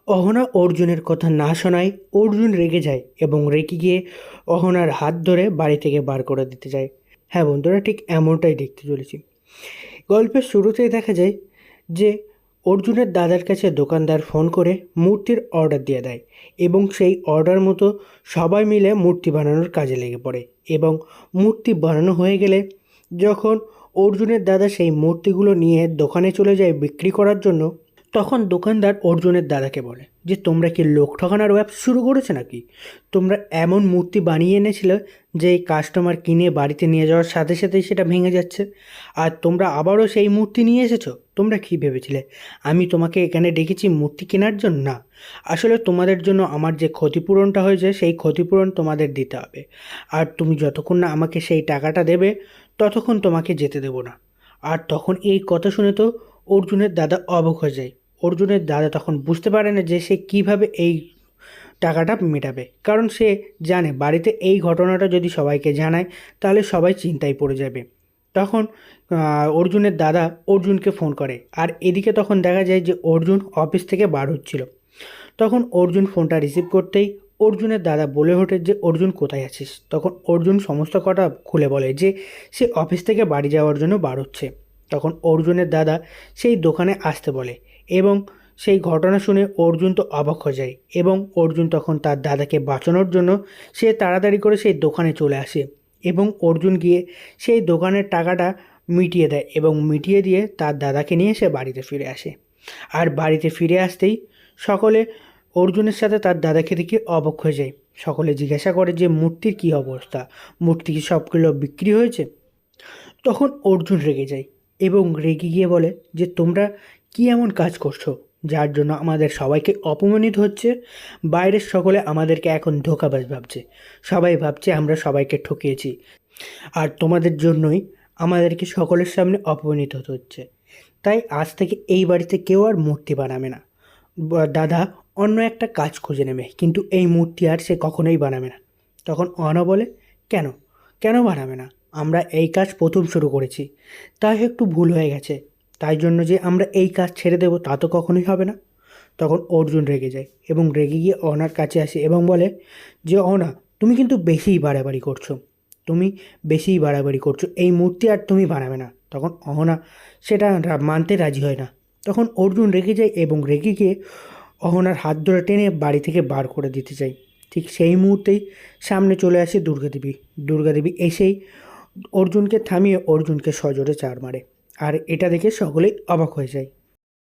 অহনা অর্জুনের কথা না শোনায় অর্জুন রেগে যায় এবং রেগে গিয়ে অহনার হাত ধরে বাড়ি থেকে বার করে দিতে যায়। হ্যাঁ বন্ধুরা, ঠিক এমনটাই দেখতে চলেছি। গল্পের শুরুতেই দেখা যায় যে অর্জুনের দাদার কাছে দোকানদার ফোন করে মূর্তির অর্ডার দিয়ে দেয় এবং সেই অর্ডার মতো সবাই মিলে মূর্তি বানানোর কাজে লেগে পড়ে এবং মূর্তি বানানো হয়ে গেলে যখন অর্জুনের দাদা সেই মূর্তিগুলো নিয়ে দোকানে চলে যায় বিক্রি করার জন্য, তখন দোকানদার অর্জুনের দাদাকে বলে যে তোমরা কি লোক ঠকানোর ব্যবসা শুরু করেছো নাকি? তোমরা এমন মূর্তি বানিয়ে এনেছিলে যে কাস্টমার কিনে বাড়িতে নিয়ে যাওয়ার সাথে সাথেই সেটা ভেঙে যাচ্ছে, আর তোমরা আবারও সেই মূর্তি নিয়ে এসেছো। তোমরা কী ভেবেছিলে আমি তোমাকে এখানে ডেকেছি মূর্তি কেনার জন্য? না, আসলে তোমাদের জন্য আমার যে ক্ষতিপূরণটা হয়েছে সেই ক্ষতিপূরণ তোমাদের দিতে হবে, আর তুমি যতক্ষণ না আমাকে সেই টাকাটা দেবে ততক্ষণ তোমাকে যেতে দেবো না। আর তখন এই কথা শুনে তো অর্জুনের দাদা অবাক হয়ে যায়। অর্জুনের দাদা তখন বুঝতে পারে না যে সে কিভাবে এই টাকাটা মেটাবে, কারণ সে জানে বাড়িতে এই ঘটনাটা যদি সবাইকে জানায় তাহলে সবাই চিন্তায় পড়ে যাবে। তখন অর্জুনের দাদা অর্জুনকে ফোন করে, আর এদিকে তখন দেখা যায় যে অর্জুন অফিস থেকে বার হচ্ছিল। তখন অর্জুন ফোনটা রিসিভ করতেই অর্জুনের দাদা বলে ওঠে যে অর্জুন কোথায় আছিস? তখন অর্জুন সমস্ত কথা খুলে বলে যে সে অফিস থেকে বাড়ি যাওয়ার জন্য বার হচ্ছে। তখন অর্জুনের দাদা সেই দোকানে আসতে বলে এবং সেই ঘটনা শুনে অর্জুন তো অবাক হয়ে যায় এবং অর্জুন তখন তার দাদাকে বাঁচানোর জন্য সে তাড়াতাড়ি করে সেই দোকানে চলে আসে এবং অর্জুন গিয়ে সেই দোকানের টাকাটা মিটিয়ে দেয় এবং মিটিয়ে দিয়ে তার দাদাকে নিয়ে সে বাড়িতে ফিরে আসে। আর বাড়িতে ফিরে আসতেই সকলে অর্জুনের সাথে তার দাদাকে দেখে অবাক হয়ে যায়। সকলে জিজ্ঞাসা করে যে মূর্তির কী অবস্থা, মূর্তি কি সবগুলো বিক্রি হয়েছে? তখন অর্জুন রেগে যায় এবং রেগে গিয়ে বলে যে তোমরা কি এমন কাজ করছো যার জন্য আমাদের সবাইকে অপমানিত হচ্ছে? বাইরের সকলে আমাদেরকে এখন ধোঁকাবাজ ভাবছে, সবাই ভাবছে আমরা সবাইকে ঠকিয়েছি, আর তোমাদের জন্যই আমাদেরকে সকলের সামনে অপমানিত হতে হচ্ছে। তাই আজ থেকে এই বাড়িতে কেউ আর মূর্তি বানাবে না। দাদা অন্য একটা কাজ খুঁজে নেবে, কিন্তু এই মূর্তি আর সে কখনোই বানাবে না। তখন অহনা বলে, কেন কেন বানাবে না? আমরা এই কাজ প্রথম শুরু করেছি, তাই একটু ভুল হয়ে গেছে, তাই জন্য যে আমরা এই কাজ ছেড়ে দেবো তা তো কখনোই হবে না। তখন অর্জুন রেগে যায় এবং রেগে গিয়ে অহনার কাছে আসে এবং বলে যে অহনা, তুমি কিন্তু বেশিই বাড়াবাড়ি করছো, তুমি বেশিই বাড়াবাড়ি করছো, এই মূর্তি আর তুমি বানাবে না। তখন অহনা সেটা মানতে রাজি হয় না। তখন অর্জুন রেগে যায় এবং রেগে গিয়ে অহনার হাত ধরে টেনে বাড়ি থেকে বার করে দিতে চায়। ঠিক সেই মুহূর্তেই সামনে চলে আসে দুর্গাদেবী। দুর্গাদেবী এসেই অর্জুনকে থামিয়ে অর্জুনকে সজোরে চাড় মারে, আর এটা দেখে সকলেই অবাক হয়ে যায়।